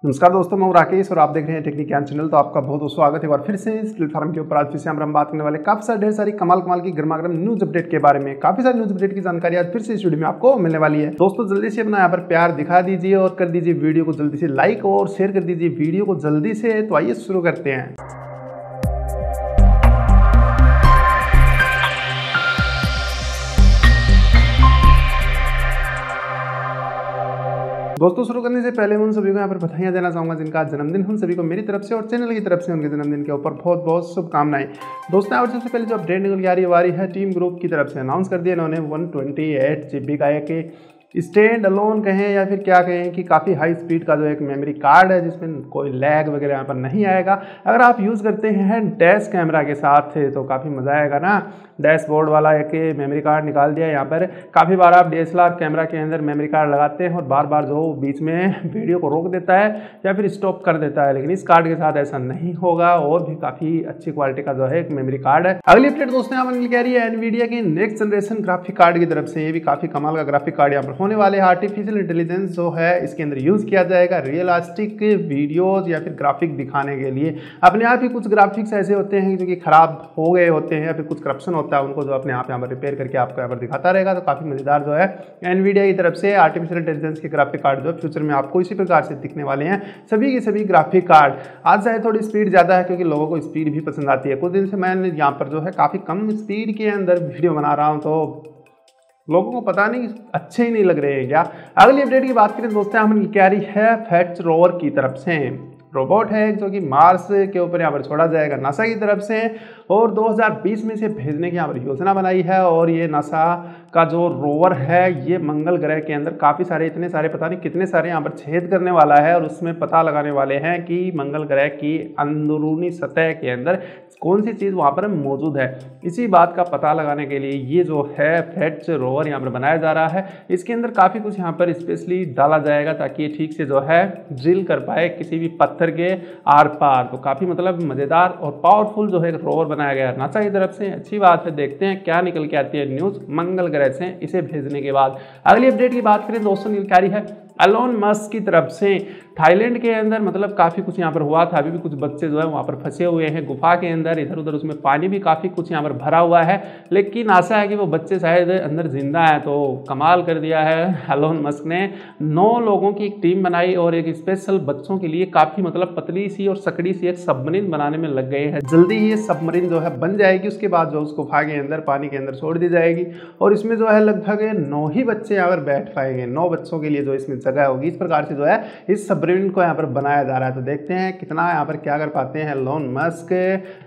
नमस्कार दोस्तों, मैं हूं राकेश और आप देख रहे हैं टेक्निक ज्ञान चैनल। तो आपका बहुत बहुत स्वागत है एक बार फिर से इस प्लेटफॉर्म के ऊपर। आज फिर से हम बात करने वाले काफी सारी ढेर सारी कमाल की गर्मा-गर्म न्यूज अपडेट के बारे में। काफी सारी न्यूज अपडेट की जानकारी आज फिर से इस वीडियो में आपको मिलने वाली है। दोस्तों जल्दी से अपना यहाँ पर प्यार दिखा दीजिए और कर दीजिए वीडियो को जल्दी से लाइक और शेयर कर दीजिए वीडियो को जल्दी से। तो आइए शुरू करते हैं। दोस्तों शुरू करने से पहले उन सभी को यहाँ पर बधाइयाँ देना चाहूँगा जिनका आज जन्मदिन। उन सभी को मेरी तरफ से और चैनल की तरफ से उनके जन्मदिन के ऊपर बहुत बहुत शुभकामनाएं। दोस्तों और सबसे पहले जो अपडेट निकल के आ रही है टीम ग्रुप की तरफ से अनाउंस कर दिया इन्होंने 128 GB का एक स्टैंड अलोन कहें या फिर क्या कहें कि काफ़ी हाई स्पीड का जो एक मेमोरी कार्ड है जिसमें कोई लैग वगैरह यहाँ पर नहीं आएगा। अगर आप यूज़ करते हैं डैश कैमरा के साथ तो काफ़ी मज़ा आएगा ना। डैशबोर्ड वाला एक मेमोरी कार्ड निकाल दिया यहाँ पर। काफ़ी बार आप DSLR कैमरा के अंदर मेमोरी कार्ड लगाते हैं और बार बार जो बीच में वीडियो को रोक देता है या फिर स्टॉप कर देता है, लेकिन इस कार्ड के साथ ऐसा नहीं होगा और भी काफ़ी अच्छी क्वालिटी का जो है एक मेमोरी कार्ड है। अगली अपडेट दोस्तों यहाँ पर कह रही है एनवीडिया की नेक्स्ट जनरेशन ग्राफिक कार्ड की तरफ से। ये भी काफ़ी कमाल का ग्राफिक कार्ड यहाँ पर होने वाले। आर्टिफिशियल इंटेलिजेंस जो है इसके अंदर यूज किया जाएगा रियलिस्टिक वीडियोस या फिर ग्राफिक दिखाने के लिए। अपने आप ही कुछ ग्राफिक्स ऐसे होते हैं जो कि खराब हो गए होते हैं या फिर कुछ करप्शन होता है, उनको जो अपने आप यहाँ पर रिपेयर करके आपको यहाँ पर दिखाता रहेगा। तो काफी मजेदार जो है एनवीडिया की तरफ से आर्टिफिशियल इंटेलिजेंस के ग्राफिक कार्ड जो फ्यूचर में आपको इसी प्रकार से दिखने वाले हैं। सभी के सभी ग्राफिक कार्ड आज चाहे थोड़ी स्पीड ज्यादा है क्योंकि लोगों को स्पीड भी पसंद आती है। कुछ दिन से मैं यहाँ पर जो है काफी कम स्पीड के अंदर वीडियो बना रहा हूँ तो लोगों को पता नहीं अच्छे ही नहीं लग रहे हैं क्या। अगली अपडेट की बात करें दोस्तों हम क्या रही है फेच रोवर की तरफ से। रोबोट है जो कि मार्स के ऊपर यहाँ पर छोड़ा जाएगा नासा की तरफ से और 2020 में से भेजने की यहाँ पर योजना बनाई है। और ये नासा का जो रोवर है ये मंगल ग्रह के अंदर काफ़ी सारे इतने सारे पता नहीं कितने सारे यहाँ पर छेद करने वाला है और उसमें पता लगाने वाले हैं कि मंगल ग्रह की अंदरूनी सतह के अंदर कौन सी चीज़ वहाँ पर मौजूद है। इसी बात का पता लगाने के लिए ये जो है फेच रोवर यहाँ पर बनाया जा रहा है। इसके अंदर काफ़ी कुछ यहाँ पर स्पेशली डाला जाएगा ताकि ये ठीक से जो है ड्रिल कर पाए किसी भी पत्थर के आर पार। तो काफ़ी मतलब मज़ेदार और पावरफुल जो है रोवर बनाया गया है नासा की तरफ से। अच्छी बात है, देखते हैं क्या निकल के आती है न्यूज़ मंगल ग्रह से इसे भेजने के बाद। अगली अपडेट की बात करें दोस्तों निकल के आ रही है एलोन मस्क की तरफ से। थाईलैंड के अंदर मतलब काफ़ी कुछ यहाँ पर हुआ था, अभी भी कुछ बच्चे जो है वहाँ पर फंसे हुए हैं गुफा के अंदर इधर उधर। उसमें पानी भी काफ़ी कुछ यहाँ पर भरा हुआ है, लेकिन आशा है कि वो बच्चे शायद अंदर जिंदा हैं। तो कमाल कर दिया है एलोन मस्क ने। 9 लोगों की एक टीम बनाई और एक स्पेशल बच्चों के लिए काफ़ी मतलब पतली सी और सकड़ी सी एक सबमरीन बनाने में लग गए हैं। जल्दी ही ये सबमरीन जो है बन जाएगी, उसके बाद जो उस गुफा के अंदर पानी के अंदर छोड़ दी जाएगी और इसमें जो है लगभग 9 ही बच्चे यहाँ पर बैठ पाएंगे। 9 बच्चों के लिए जो इसमें जगह होगी। इस प्रकार से जो है इस सबमरीन को यहाँ पर बनाया जा रहा है। तो देखते हैं कितना यहाँ पर क्या कर पाते हैं एलोन मस्क।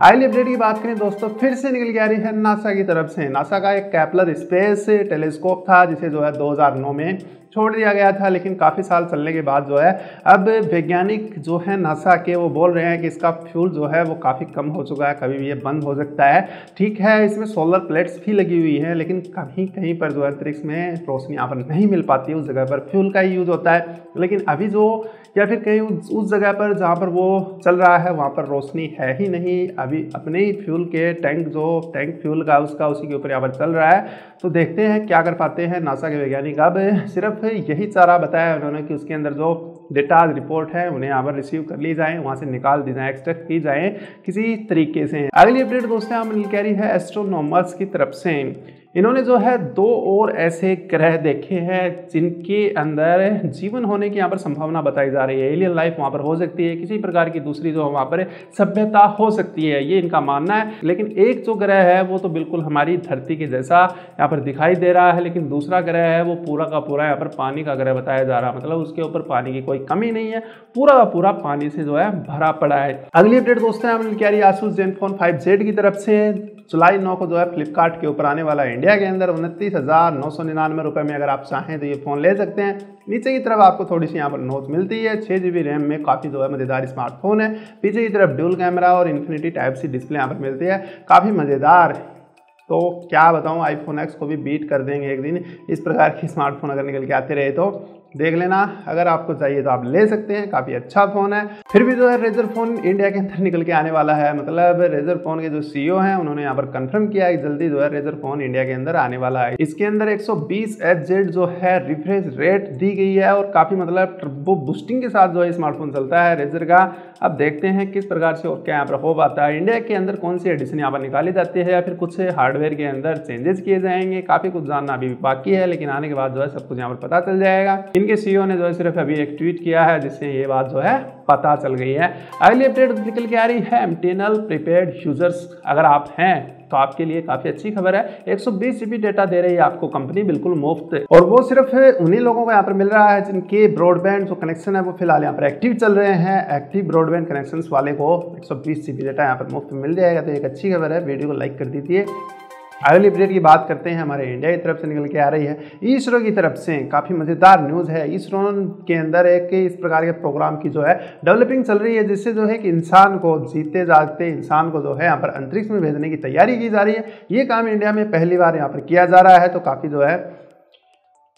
अगली अपडेट की बात करें दोस्तों फिर से निकल के आ रही है नासा की तरफ से। नासा का एक केपलर स्पेस टेलीस्कोप था जिसे जो है 2009 में छोड़ दिया गया था, लेकिन काफ़ी साल चलने के बाद जो है अब वैज्ञानिक जो है नासा के वो बोल रहे हैं कि इसका फ्यूल जो है वो काफ़ी कम हो चुका है, कभी भी ये बंद हो सकता है। ठीक है, इसमें सोलर प्लेट्स भी लगी हुई है, लेकिन कहीं कहीं पर जो है अंतरिक्ष में रोशनी यहाँ पर नहीं मिल पाती है, उस जगह पर फ्यूल का ही यूज होता है। लेकिन अभी जो या फिर कहीं उस जगह पर जहाँ पर वो चल रहा है वहाँ पर रोशनी है ही नहीं। अभी अपने ही फ्यूल के टैंक फ्यूल का उसका उसी के ऊपर यहाँ पर चल रहा है। तो देखते हैं क्या कर पाते हैं नासा के वैज्ञानिक। अब सिर्फ यही चारा बताया उन्होंने कि उसके अंदर जो डेटा रिपोर्ट है उन्हें यहाँ पर रिसीव कर ली जाए, वहाँ से निकाल दी जाए, एक्सट्रैक्ट की जाए किसी तरीके से। अगली अपडेट दोस्तों हम कह रही है एस्ट्रोनॉमर्स की तरफ से। इन्होंने जो है 2 और ऐसे ग्रह देखे हैं जिनके अंदर जीवन होने की यहाँ पर संभावना बताई जा रही है। एलियन लाइफ वहाँ पर हो सकती है, किसी प्रकार की दूसरी जो वहाँ पर सभ्यता हो सकती है, ये इनका मानना है। लेकिन एक जो ग्रह है वो तो बिल्कुल हमारी धरती के जैसा यहाँ पर दिखाई दे रहा है, लेकिन दूसरा ग्रह है वो पूरा का पूरा यहाँ पर पानी का ग्रह बताया जा रहा है। मतलब उसके ऊपर पानी की कोई कमी नहीं है, पूरा का पूरा पानी से जो है भरा पड़ा है। अगली अपडेट दोस्तों हम क्या रही है आसूस ZenFone 5Z की तरफ से। जुलाई 9 को जो है फ्लिपकार्ट के ऊपर आने वाला है इंडिया के अंदर 29,999 रुपये में। अगर आप चाहें तो ये फ़ोन ले सकते हैं। नीचे की तरफ आपको थोड़ी सी यहाँ पर नोट मिलती है। 6 GB रैम में काफ़ी जो है मज़ेदार स्मार्टफोन है। पीछे की तरफ ड्यूल कैमरा और इन्फिनिटी टाइप सी डिस्प्ले यहाँ पर मिलती है, काफ़ी मज़ेदार। तो क्या बताऊं, iPhone X को भी बीट कर देंगे एक दिन इस प्रकार की स्मार्टफोन अगर निकल के आते रहे तो। देख लेना, अगर आपको चाहिए तो आप ले सकते हैं, काफ़ी अच्छा फ़ोन है। फिर भी जो है रेजर फ़ोन इंडिया के अंदर निकल के आने वाला है, मतलब रेजर फ़ोन के जो CEO हैं उन्होंने यहाँ पर कंफर्म किया है जल्दी जो है रेजर फ़ोन इंडिया के अंदर आने वाला है। इसके अंदर 120 Hz जो है रिफ्रेश रेट दी गई है और काफ़ी मतलब टर्बो बूस्टिंग के साथ जो है स्मार्टफोन चलता है रेजर का। अब देखते हैं किस प्रकार से और क्या यहाँ पर हो पाता है, इंडिया के अंदर कौन सी एडिशन यहाँ पर निकाली जाती है या फिर कुछ हार्डवेयर के अंदर चेंजेस किए जाएंगे। काफ़ी कुछ जानना अभी भी बाकी है, लेकिन आने के बाद जो है सब कुछ यहाँ पर पता चल जाएगा। इनके CEO ने जो है सिर्फ अभी एक ट्वीट किया है जिससे ये बात जो है पता चल गई है। अगली अपडेट निकल के आ रही है MTNL प्रीपेड यूजर्स अगर आप हैं तो आपके लिए काफ़ी अच्छी खबर है। 120 GB डेटा दे रही है आपको कंपनी बिल्कुल मुफ्त, और वो सिर्फ उन्हीं लोगों को यहाँ पर मिल रहा है जिनके ब्रॉडबैंड जो कनेक्शन है वो फिलहाल यहाँ पर एक्टिव चल रहे हैं। एक्टिव ब्रॉडबैंड कनेक्शन वाले को 120 GB डेटा यहाँ पर मुफ्त मिल जाएगा, तो एक अच्छी खबर है। वीडियो को लाइक कर दीजिए। अगली अपडेट की बात करते हैं, हमारे इंडिया की तरफ से निकल के आ रही है इसरो की तरफ से। काफ़ी मज़ेदार न्यूज़ है। इसरो के अंदर एक इस प्रकार के प्रोग्राम की जो है डेवलपिंग चल रही है जिससे जो है कि इंसान को जीते जागते इंसान को जो है यहाँ पर अंतरिक्ष में भेजने की तैयारी की जा रही है। ये काम इंडिया में पहली बार यहाँ पर किया जा रहा है, तो काफ़ी जो है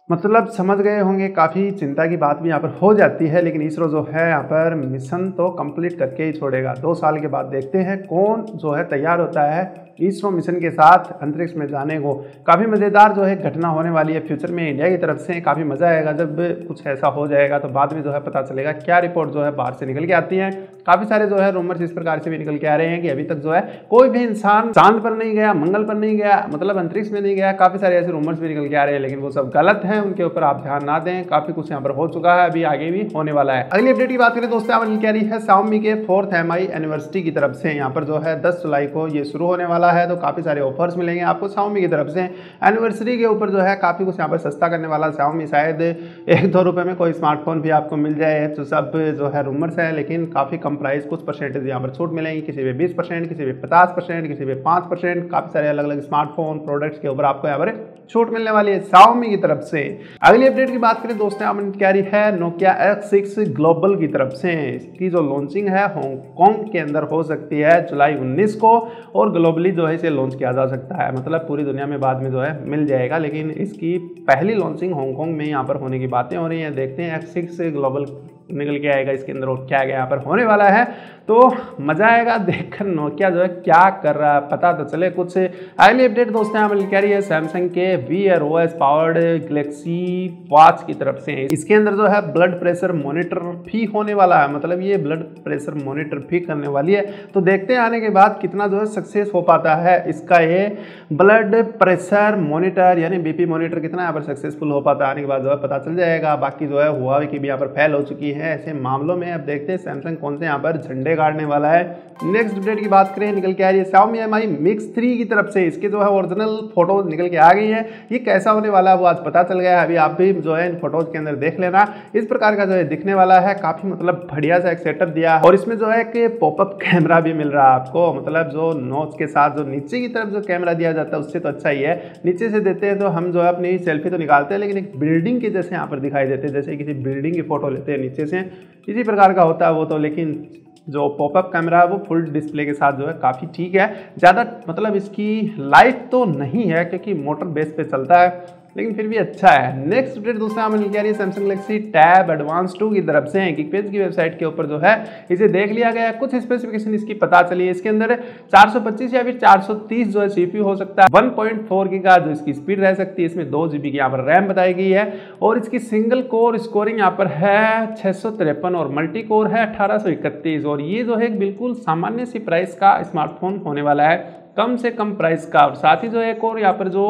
मतलब समझ गए होंगे, काफ़ी चिंता की बात भी यहाँ पर हो जाती है। लेकिन इसरो जो है यहाँ पर मिशन तो कंप्लीट करके ही छोड़ेगा। 2 साल के बाद देखते हैं कौन जो है तैयार होता है इसरो मिशन के साथ अंतरिक्ष में जाने को। काफ़ी मज़ेदार जो है घटना होने वाली है फ्यूचर में इंडिया की तरफ से। काफ़ी मज़ा आएगा जब कुछ ऐसा हो जाएगा, तो बाद में जो है पता चलेगा क्या रिपोर्ट जो है बाहर से निकल के आती है। काफ़ी सारे जो है रूमर्स इस प्रकार से भी निकल के आ रहे हैं कि अभी तक जो है कोई भी इंसान चांद पर नहीं गया, मंगल पर नहीं गया, मतलब अंतरिक्ष में नहीं गया। काफ़ी सारे ऐसे रूमर्स भी निकल के आ रहे हैं, लेकिन वो सब गलत है, उनके ऊपर आप ध्यान ना दें। काफ़ी कुछ यहाँ पर हो चुका है, अभी आगे भी होने वाला है। अगली अपडेट की बात करें दोस्तों, यहाँ पर क्या रही है Xiaomi के 4th MI एनिवर्सरी की तरफ से। यहाँ पर जो है 10 जुलाई को ये शुरू होने वाला है, तो काफ़ी सारे ऑफर्स मिलेंगे आपको Xiaomi की तरफ से। एनिवर्सरी के ऊपर जो है काफ़ी कुछ यहाँ पर सस्ता करने वाला Xiaomi, शायद 1-2 रुपये में कोई स्मार्टफोन भी आपको मिल जाए, तो सब जो है रूमर्स है। लेकिन काफ़ी कम प्राइस, कुछ परसेंटेज यहाँ पर छूट मिलेंगी, किसी पे 20%, किसी पे 50%, किसी पे 5%। काफ़ी सारे अलग अलग स्मार्टफोन प्रोडक्ट्स के ऊपर आपको यहाँ पर छूट मिलने वाली है Xiaomi की तरफ से। अगली अपडेट की बात करें दोस्तों, यहाँ क्या रही है Nokia X6 ग्लोबल की तरफ से। इसकी जो लॉन्चिंग है हांगकांग के अंदर हो सकती है जुलाई 19 को, और ग्लोबली जो है इसे लॉन्च किया जा सकता है, मतलब पूरी दुनिया में बाद में जो है मिल जाएगा। लेकिन इसकी पहली लॉन्चिंग हांगकांग में यहाँ पर होने की बातें हो रही हैं। देखते हैं X6 ग्लोबल निकल के आएगा इसके अंदर और क्या यहाँ पर होने वाला है, तो मजा आएगा देखकर नोकिया जो है क्या कर रहा है, पता तो चले कुछ। अगली अपडेट दोस्तों यहाँ पर क्या रही है सैमसंग के Wear OS powered Galaxy watch की तरफ से। इसके अंदर जो है ब्लड प्रेशर मॉनिटर भी होने वाला है, मतलब ये ब्लड प्रेशर मॉनिटर भी करने वाली है। तो देखते हैं आने के बाद कितना जो है सक्सेस हो पाता है इसका ये ब्लड प्रेशर मॉनिटर, यानी BP मॉनिटर कितना यहाँ पर सक्सेसफुल हो पाता है, आने के बाद जो है पता चल जाएगा। बाकी जो है हुआवे की भी यहाँ पर फैल हो चुकी है ऐसे मामलों में। अब देखते हैं सैमसंग कौन से यहाँ पर झंडे गाड़ने वाला है। नेक्स्ट अपडेट की बात करें, निकल के आ रही है Xiaomi Mi Mix 3 की तरफ से। इसके जो है ओरिजिनल फोटोज निकल के आ गई है, ये कैसा होने वाला है वो आज पता चल गया है। अभी आप भी जो है इन फोटोज के अंदर देख लेना, इस प्रकार का जो है दिखने वाला है। काफी मतलब बढ़िया सा एक सेटअप दिया है, और इसमें जो है कि पॉपअप कैमरा भी मिल रहा है आपको, मतलब जो नोच के साथ जो नीचे की तरफ जो कैमरा दिया जाता है उससे तो अच्छा ही है। नीचे से देते हैं तो हम जो है अपनी सेल्फी तो निकालते हैं, लेकिन एक बिल्डिंग के जैसे यहाँ पर दिखाई देते हैं, जैसे किसी बिल्डिंग की फोटो लेते हैं नीचे से, इसी प्रकार का होता है वो तो। लेकिन जो पॉपअप कैमरा है वो फुल डिस्प्ले के साथ जो है काफ़ी ठीक है। ज़्यादा मतलब इसकी लाइट तो नहीं है क्योंकि मोटर बेस पे चलता है, लेकिन फिर भी अच्छा है। नेक्स्ट अपडेट दूसरा हमें मिल रही है सैमसंग गैलेक्सी टैब एडवांस 2 की तरफ से। Geekbench की वेबसाइट के ऊपर जो है इसे देख लिया गया, कुछ स्पेसिफिकेशन इसकी पता चली है। इसके अंदर 425 या फिर 430 जो है CPU हो सकता है, 1.4 गीगा जो इसकी स्पीड रह सकती है, इसमें 2 GB की यहाँ पर रैम बताई गई है, और इसकी सिंगल कोर स्कोरिंग यहाँ पर है 653 और मल्टी कोर है 1831। और ये जो है बिल्कुल सामान्य सी प्राइस का स्मार्टफोन होने वाला है, कम से कम प्राइस का। और साथ ही जो है एक और यहाँ पर जो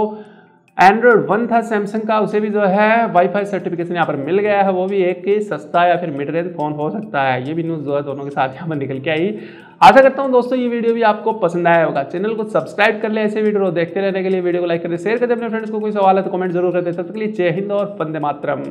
Android 1 था सैमसंग का, उसे भी जो है वाईफाई सर्टिफिकेशन यहाँ पर मिल गया है, वो भी एक सस्ता या फिर मिड रेंज फोन हो सकता है। ये भी न्यूज़ जो है दोनों के साथ यहाँ पर निकल के आई। आशा करता हूँ दोस्तों ये वीडियो भी आपको पसंद आया होगा। चैनल को सब्सक्राइब कर ले ऐसे वीडियो देखते रहने के लिए। वीडियो को लाइक कर दे, शेयर कर दे अपने फ्रेंड्स को। कोई सवाल है तो कमेंट जरूर कर दे। तब तक के लिए जय हिंद और वंदे मातरम।